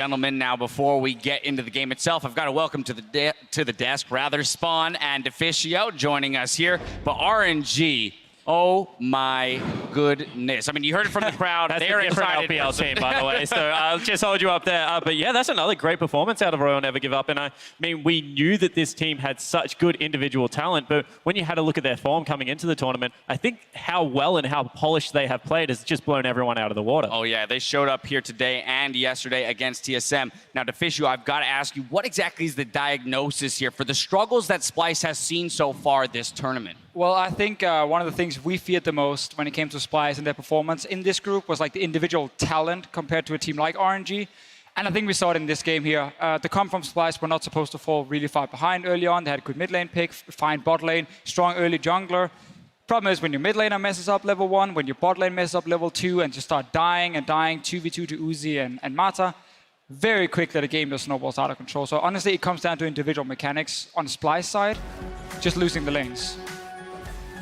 Gentlemen, now before we get into the game itself, I've got to welcome to the desk, Spawn and Deficio joining us here. But RNG, oh my goodness. I mean, you heard it from the crowd. That's They're a different excited. LPL team, by the way, so I'll just hold you up there. But yeah, that's another great performance out of Royal Never Give Up. And I mean, we knew that this team had such good individual talent, but when you had a look at their form coming into the tournament, I think how well and how polished they have played has just blown everyone out of the water. Oh yeah, they showed up here today and yesterday against TSM. Now, Deficio, I've got to ask you, what exactly is the diagnosis here for the struggles that SPlyce has seen so far this tournament? Well, I think one of the things we feared the most when it came to SPlyce and their performance in this group was like the individual talent compared to a team like RNG. And I think we saw it in this game here. The comp from SPlyce were not supposed to fall really far behind early on. They had a good mid lane pick, fine bot lane, strong early jungler. Problem is when your mid laner messes up level 1, when your bot lane messes up level 2 and just start dying and dying 2v2 to Uzi and Mata, very quickly the game just snowballs out of control. So honestly, it comes down to individual mechanics on SPlyce side, just losing the lanes.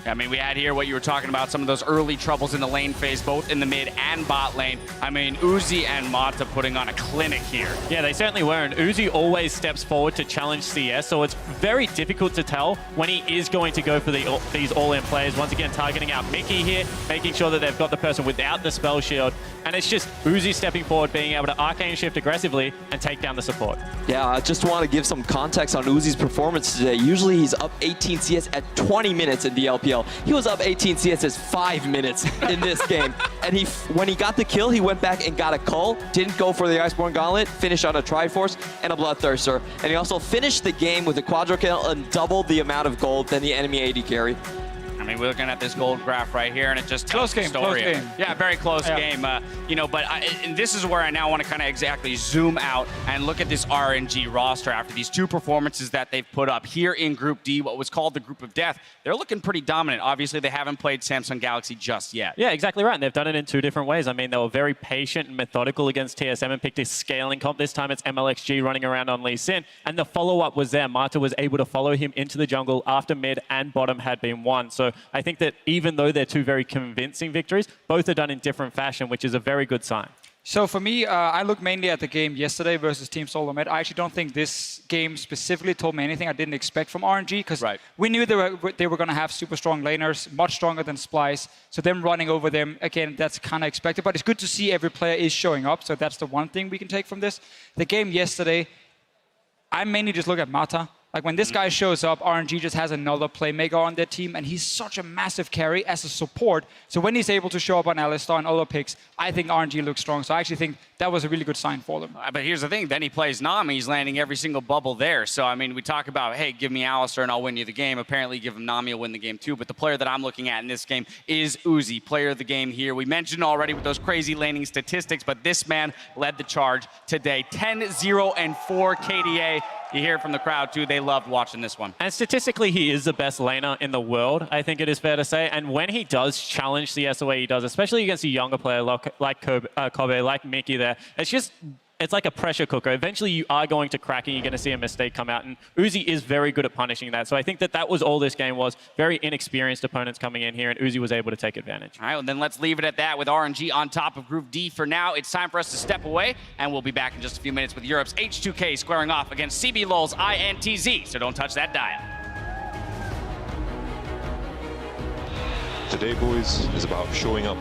I mean, we had here what you were talking about, some of those early troubles in the lane phase, both in the mid and bot lane. I mean, Uzi and Mata putting on a clinic here. Yeah, they certainly were, and Uzi always steps forward to challenge CS, so it's very difficult to tell when he is going to go for these all-in plays. Once again, targeting out Mickey here, making sure that they've got the person without the spell shield, and it's just Uzi stepping forward, being able to arcane shift aggressively and take down the support. Yeah, I just want to give some context on Uzi's performance today. Usually he's up 18 CS at 20 minutes in the LPL. He was up 18 CS as 5 minutes in this game. And when he got the kill, he went back and got a cull, didn't go for the Iceborne Gauntlet, finished on a Triforce and a Bloodthirster. And he also finished the game with a Quadra kill and doubled the amount of gold than the enemy AD carry. I mean, we're looking at this gold graph right here, and it just tells the story. Close game. Yeah, very close game. You know, but and this is where I now want to kind of exactly zoom out and look at this RNG roster after these two performances that they've put up here in Group D, what was called the Group of Death. They're looking pretty dominant. Obviously, they haven't played Samsung Galaxy just yet. Yeah, exactly right. And they've done it in two different ways. I mean, they were very patient and methodical against TSM and picked a scaling comp. This time it's MLXG running around on Lee Sin. And the follow-up was there. Mata was able to follow him into the jungle after mid and bottom had been won. So I think that even though they're two very convincing victories, both are done in different fashion, which is a very good sign. So for me, I look mainly at the game yesterday versus Team Solo Med. I actually don't think this game specifically told me anything I didn't expect from RNG, because we knew they were going to have super strong laners, much stronger than SPlyce. So them running over them, again, that's kind of expected. But it's good to see every player is showing up. So that's the one thing we can take from this. The game yesterday, I mainly just look at Mata. Like when this guy shows up, RNG just has another playmaker on their team, and he's such a massive carry as a support. So when he's able to show up on Alistar and other picks, I think RNG looks strong. So I actually think that was a really good sign for them. But here's the thing, then he plays Nami, he's landing every single bubble there. So I mean, we talk about, hey, give me Alistar and I'll win you the game. Apparently give him Nami, will win the game too. But the player that I'm looking at in this game is Uzi, player of the game here. We mentioned already with those crazy laning statistics, but this man led the charge today. 10-0 and 4 KDA. You hear it from the crowd, too. They loved watching this one. And statistically, he is the best laner in the world, I think it is fair to say. And when he does challenge CS the way he does, especially against a younger player like Kobe, like Mickey there, it's like a pressure cooker. Eventually, you are going to crack and you're going to see a mistake come out. And Uzi is very good at punishing that. So I think that was all this game was. Very inexperienced opponents coming in here, and Uzi was able to take advantage. All right, well, then let's leave it at that with RNG on top of Group D for now. It's time for us to step away, and we'll be back in just a few minutes with Europe's H2K squaring off against CB LOL's INTZ. So don't touch that dial. Today, boys, is about showing up.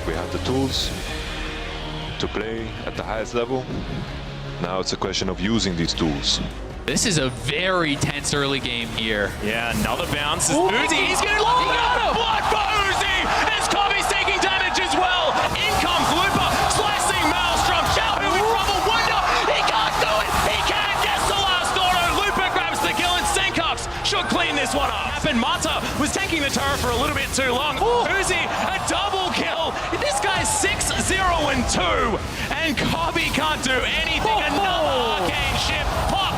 We have the tools to play at the highest level. Now it's a question of using these tools. This is a very tense early game here. Yeah, another bounce. Uzi, he's gonna got him! Blood for Uzi! As Kobe's taking damage as well. In comes Lupa, slicing Maelstrom. Xiao Hu in trouble. Wonder, he can't do it! He can't get the last auto. Lupa grabs the kill and Senkups should clean this one up. And Mata was taking the turret for a little bit too long. Uzi, a double kill. This guy's 6-0 and 2. And Kobe can't do anything. Another arcane shift. Pop